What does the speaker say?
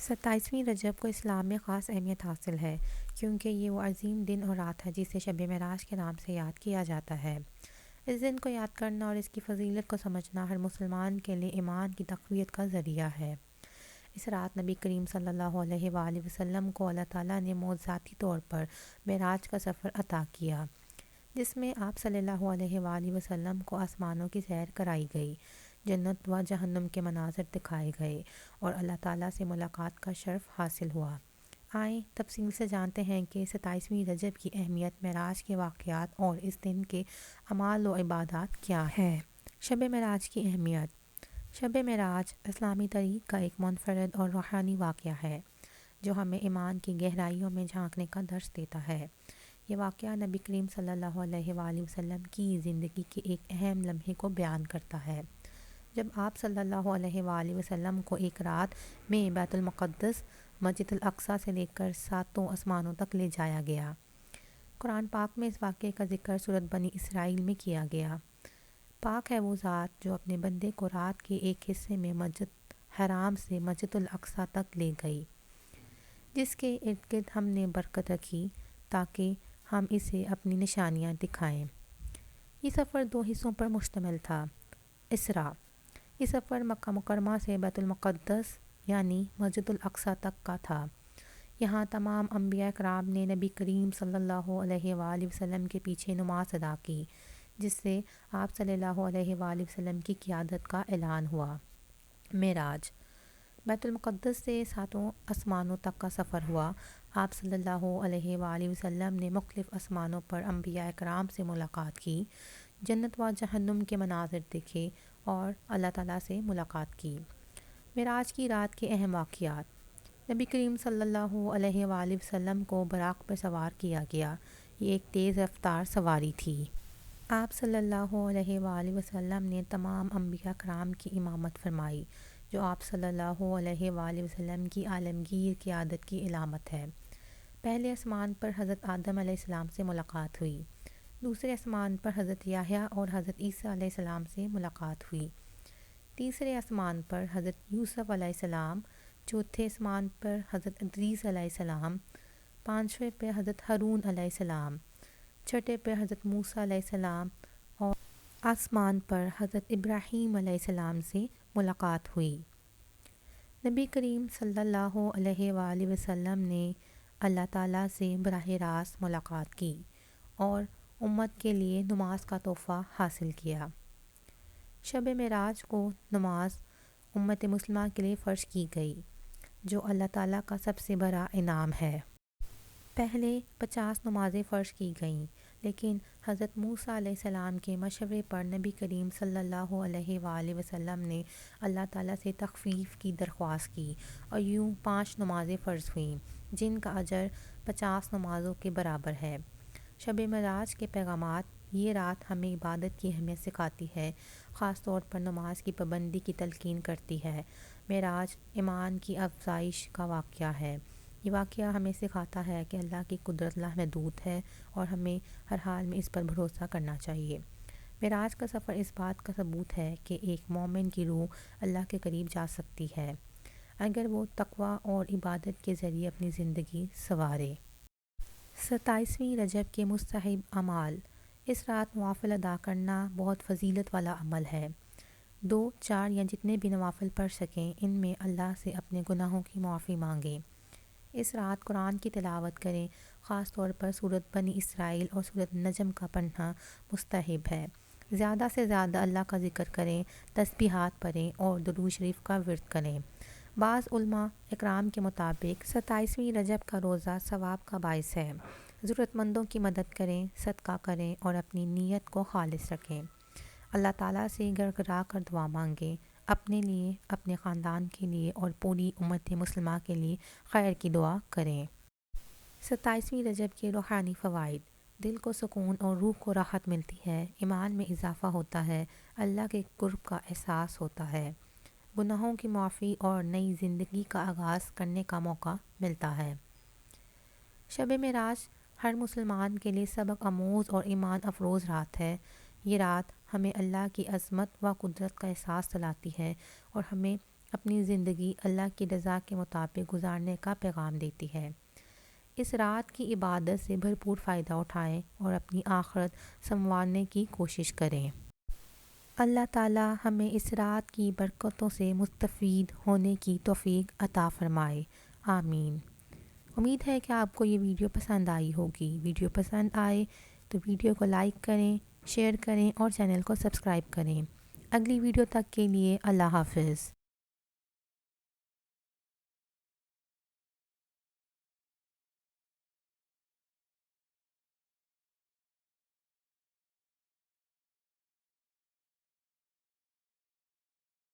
27ویں رجب کو اسلام میں خاص اہمیت حاصل ہے کیونکہ یہ وہ عظیم دن اور رات ہے جسے شب معراج کے نام سے یاد کیا جاتا ہے۔ اس دن کو یاد کرنا اور اس کی فضیلت کو سمجھنا ہر مسلمان کے لیے ایمان کی تقویت کا ذریعہ ہے۔ اس رات نبی کریم صلی اللہ علیہ وآلہ وسلم کو اللہ تعالیٰ نے معجزاتی طور پر معراج کا سفر عطا کیا، جس میں آپ صلی اللہ علیہ وآلہ وسلم کو آسمانوں کی سیر کرائی گئی، جنت و جہنم کے مناظر دکھائے گئے اور اللہ تعالیٰ سے ملاقات کا شرف حاصل ہوا۔ آئیں تفصیل سے جانتے ہیں کہ 27ویں رجب کی اہمیت، معراج کے واقعات اور اس دن کے اعمال و عبادات کیا ہیں۔ شب معراج کی اہمیت۔ شب معراج اسلامی تاریخ کا ایک منفرد اور روحانی واقعہ ہے جو ہمیں ایمان کی گہرائیوں میں جھانکنے کا درس دیتا ہے۔ یہ واقعہ نبی کریم صلی اللہ علیہ وآلہ وسلم کی زندگی کے ایک اہم لمحے کو بیان کرتا ہے، جب آپ صلی اللہ علیہ وآلہ وسلم کو ایک رات میں بیت المقدس، مسجد الاقصیٰ سے لے کر ساتوں آسمانوں تک لے جایا گیا۔ قرآن پاک میں اس واقعے کا ذکر سورۃ بنی اسرائیل میں کیا گیا۔ پاک ہے وہ ذات جو اپنے بندے کو رات کے ایک حصے میں مسجد حرام سے مسجد الاقصیٰ تک لے گئی، جس کے ارد گرد ہم نے برکت رکھی تاکہ ہم اسے اپنی نشانیاں دکھائیں۔ یہ سفر 2 حصوں پر مشتمل تھا۔ اسراء، یہ سفر مکہ مکرمہ سے بیت المقدس یعنی مسجد الاقصیٰ تک کا تھا۔ یہاں تمام انبیاء کرام نے نبی کریم صلی اللہ علیہ وآلہ وسلم کے پیچھے نماز ادا کی، جس سے آپ صلی اللہ علیہ وآلہ وسلم کی قیادت کا اعلان ہوا۔ معراج، بیت المقدس سے ساتوں آسمانوں تک کا سفر ہوا۔ آپ صلی اللہ علیہ وآلہ وسلم نے مختلف آسمانوں پر انبیاء کرام سے ملاقات کی، جنت و جہنم کے مناظر دیکھے اور اللہ تعالیٰ سے ملاقات کی۔ معراج کی رات کے اہم واقعات۔ نبی کریم صلی اللہ علیہ وآلہ وسلم کو براق پر سوار کیا گیا۔ یہ ایک تیز رفتار سواری تھی۔ آپ صلی اللہ علیہ وآلہ وسلم نے تمام انبیاء کرام کی امامت فرمائی، جو آپ صلی اللہ علیہ وآلہ وسلم کی عالمگیر قیادت کی علامت ہے۔ پہلے آسمان پر حضرت آدم علیہ السلام سے ملاقات ہوئی، دوسرے آسمان پر حضرت یحییٰ اور حضرت عیسیٰ علیہ السلام سے ملاقات ہوئی، تیسرے آسمان پر حضرت یوسف علیہ السلام، چوتھے آسمان پر حضرت ادریس علیہ السلام، پانچویں پہ حضرت ہارون علیہ السلام، چھٹے پہ حضرت موسیٰ علیہ السلام اور آسمان پر حضرت ابراہیم علیہ السلام سے ملاقات ہوئی۔ نبی کریم صلی اللہ علیہ وآلہ وسلم نے اللہ تعالیٰ سے براہ راست ملاقات کی اور امت کے لیے نماز کا تحفہ حاصل کیا۔ شب معراج کو نماز امت مسلمہ کے لیے فرض کی گئی، جو اللہ تعالیٰ کا سب سے بڑا انعام ہے۔ پہلے 50 نمازیں فرض کی گئیں، لیکن حضرت موسیٰ علیہ السلام کے مشورے پر نبی کریم صلی اللہ علیہ وآلہ وسلم نے اللہ تعالیٰ سے تخفیف کی درخواست کی اور یوں 5 نمازیں فرض ہوئیں، جن کا اجر 50 نمازوں کے برابر ہے۔ شب معراج کے پیغامات۔ یہ رات ہمیں عبادت کی اہمیت سکھاتی ہے، خاص طور پر نماز کی پابندی کی تلقین کرتی ہے۔ معراج ایمان کی افزائش کا واقعہ ہے۔ یہ واقعہ ہمیں سکھاتا ہے کہ اللہ کی قدرت لامحدود ہے اور ہمیں ہر حال میں اس پر بھروسہ کرنا چاہیے۔ معراج کا سفر اس بات کا ثبوت ہے کہ ایک مومن کی روح اللہ کے قریب جا سکتی ہے اگر وہ تقویٰ اور عبادت کے ذریعے اپنی زندگی سنوارے۔ 27ویں رجب کے مستحب اعمال۔ اس رات نوافل ادا کرنا بہت فضیلت والا عمل ہے۔ 2، 4 یا جتنے بھی نوافل پڑھ سکیں، ان میں اللہ سے اپنے گناہوں کی معافی مانگیں۔ اس رات قرآن کی تلاوت کریں، خاص طور پر سورۃ بنی اسرائیل اور سورۃ نجم کا پڑھنا مستحب ہے۔ زیادہ سے زیادہ اللہ کا ذکر کریں، تسبیحات پڑھیں اور درود شریف کا ورد کریں۔ بعض علماء اکرام کے مطابق 27ویں رجب کا روزہ ثواب کا باعث ہے۔ ضرورت مندوں کی مدد کریں، صدقہ کریں اور اپنی نیت کو خالص رکھیں۔ اللہ تعالیٰ سے گڑگڑا کر دعا مانگیں، اپنے لیے، اپنے خاندان کے لیے اور پوری امت مسلمہ کے لیے خیر کی دعا کریں۔ 27ویں رجب کے روحانی فوائد۔ دل کو سکون اور روح کو راحت ملتی ہے، ایمان میں اضافہ ہوتا ہے، اللہ کے قرب کا احساس ہوتا ہے، گناہوں کی معافی اور نئی زندگی کا آغاز کرنے کا موقع ملتا ہے۔ شب معراج ہر مسلمان کے لیے سبق آموز اور ایمان افروز رات ہے۔ یہ رات ہمیں اللہ کی عظمت و قدرت کا احساس دلاتی ہے اور ہمیں اپنی زندگی اللہ کی رضا کے مطابق گزارنے کا پیغام دیتی ہے۔ اس رات کی عبادت سے بھرپور فائدہ اٹھائیں اور اپنی آخرت سنوارنے کی کوشش کریں۔ اللہ تعالی ہمیں اس رات کی برکتوں سے مستفید ہونے کی توفیق عطا فرمائے، آمین۔ امید ہے کہ آپ کو یہ ویڈیو پسند آئی ہوگی۔ ویڈیو پسند آئے تو ویڈیو کو لائک کریں، شیئر کریں اور چینل کو سبسکرائب کریں۔ اگلی ویڈیو تک کے لیے اللہ حافظ۔